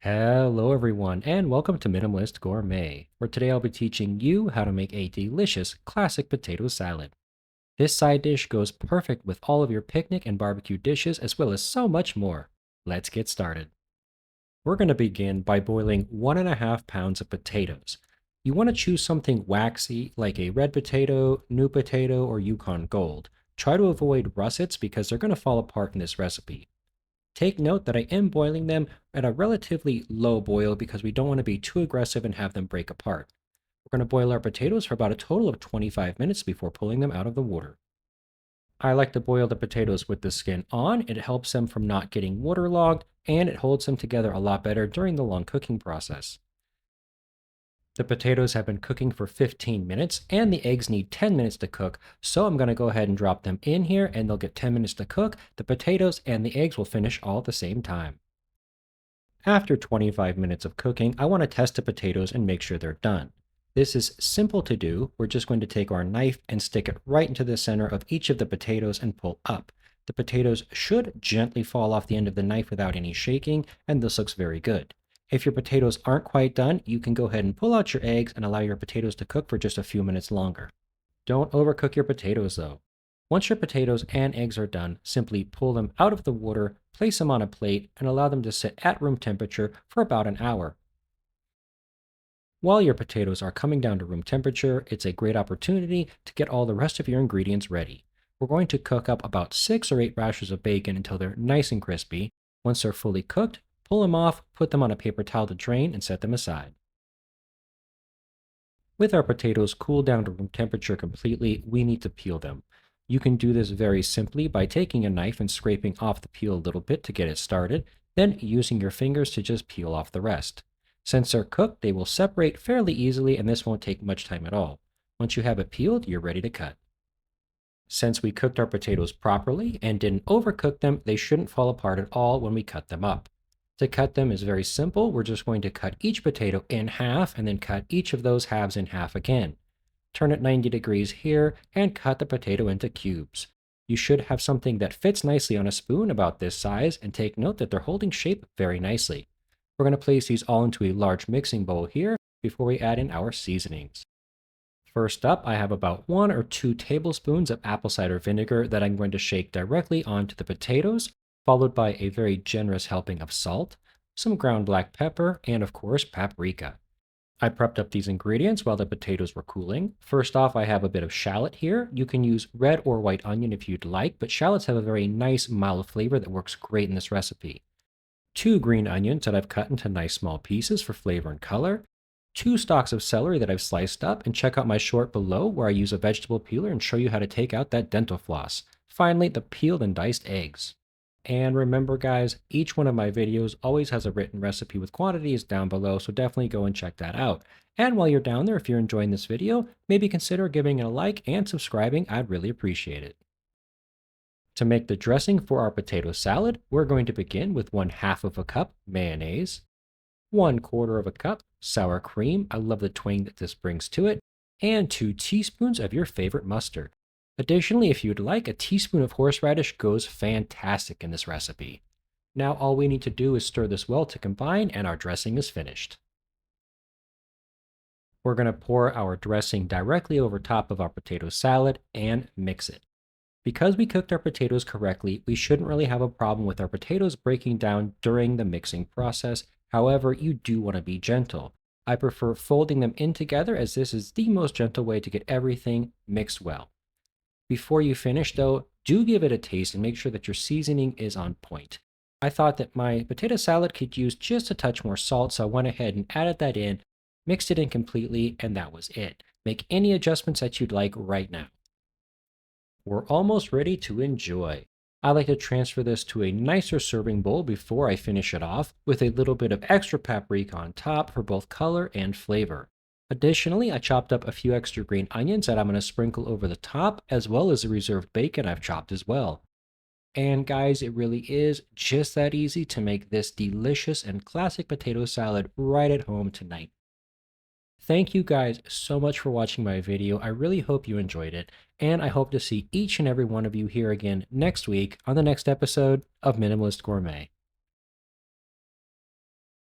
Hello everyone and welcome to Minimalist Gourmet, where today I'll be teaching you how to make a delicious classic potato salad. This side dish goes perfect with all of your picnic and barbecue dishes as well as so much more. Let's get started. We're going to begin by boiling 1.5 pounds of potatoes. You want to choose something waxy like a red potato, new potato, or Yukon Gold. Try to avoid russets because they're going to fall apart in this recipe. Take note that I am boiling them at a relatively low boil because we don't want to be too aggressive and have them break apart. We're going to boil our potatoes for about a total of 25 minutes before pulling them out of the water. I like to boil the potatoes with the skin on. It helps them from not getting waterlogged and it holds them together a lot better during the long cooking process. The potatoes have been cooking for 15 minutes and the eggs need 10 minutes to cook, so I'm going to go ahead and drop them in here and they'll get 10 minutes to cook. The potatoes and the eggs will finish all at the same time. After 25 minutes of cooking, I want to test the potatoes and make sure they're done. This is simple to do. We're just going to take our knife and stick it right into the center of each of the potatoes and pull up. The potatoes should gently fall off the end of the knife without any shaking, and this looks very good. If your potatoes aren't quite done, you can go ahead and pull out your eggs and allow your potatoes to cook for just a few minutes longer. Don't overcook your potatoes though. Once your potatoes and eggs are done, simply pull them out of the water, place them on a plate, and allow them to sit at room temperature for about an hour. While your potatoes are coming down to room temperature, it's a great opportunity to get all the rest of your ingredients ready. We're going to cook up about 6 or 8 rashers of bacon until they're nice and crispy. Once they're fully cooked, pull them off, put them on a paper towel to drain, and set them aside. With our potatoes cooled down to room temperature completely, we need to peel them. You can do this very simply by taking a knife and scraping off the peel a little bit to get it started, then using your fingers to just peel off the rest. Since they're cooked, they will separate fairly easily and this won't take much time at all. Once you have it peeled, you're ready to cut. Since we cooked our potatoes properly and didn't overcook them, they shouldn't fall apart at all when we cut them up. To cut them is very simple. We're just going to cut each potato in half and then cut each of those halves in half again. Turn it 90 degrees here and cut the potato into cubes. You should have something that fits nicely on a spoon about this size, and take note that they're holding shape very nicely. We're going to place these all into a large mixing bowl here before we add in our seasonings. First up, I have about 1 or 2 tablespoons of apple cider vinegar that I'm going to shake directly onto the potatoes, followed by a very generous helping of salt, some ground black pepper, and of course paprika. I prepped up these ingredients while the potatoes were cooling. First off, I have a bit of shallot here. You can use red or white onion if you'd like, but shallots have a very nice mild flavor that works great in this recipe. 2 green onions that I've cut into nice small pieces for flavor and color. 2 stalks of celery that I've sliced up, and check out my short below where I use a vegetable peeler and show you how to take out that dental floss. Finally, the peeled and diced eggs. And remember guys, each one of my videos always has a written recipe with quantities down below, so definitely go and check that out. And while you're down there, if you're enjoying this video, maybe consider giving it a like and subscribing. I'd really appreciate it. To make the dressing for our potato salad, we're going to begin with 1/2 cup mayonnaise, 1/4 cup sour cream, I love the twang that this brings to it, and 2 teaspoons of your favorite mustard. Additionally, if you'd like, a teaspoon of horseradish goes fantastic in this recipe. Now all we need to do is stir this well to combine and our dressing is finished. We're going to pour our dressing directly over top of our potato salad and mix it. Because we cooked our potatoes correctly, we shouldn't really have a problem with our potatoes breaking down during the mixing process. However, you do want to be gentle. I prefer folding them in together as this is the most gentle way to get everything mixed well. Before you finish though, do give it a taste and make sure that your seasoning is on point. I thought that my potato salad could use just a touch more salt, so I went ahead and added that in, mixed it in completely, and that was it. Make any adjustments that you'd like right now. We're almost ready to enjoy. I like to transfer this to a nicer serving bowl before I finish it off with a little bit of extra paprika on top for both color and flavor. Additionally, I chopped up a few extra green onions that I'm going to sprinkle over the top, as well as the reserved bacon I've chopped as well. And guys, it really is just that easy to make this delicious and classic potato salad right at home tonight. Thank you guys so much for watching my video. I really hope you enjoyed it, and I hope to see each and every one of you here again next week on the next episode of Minimalist Gourmet.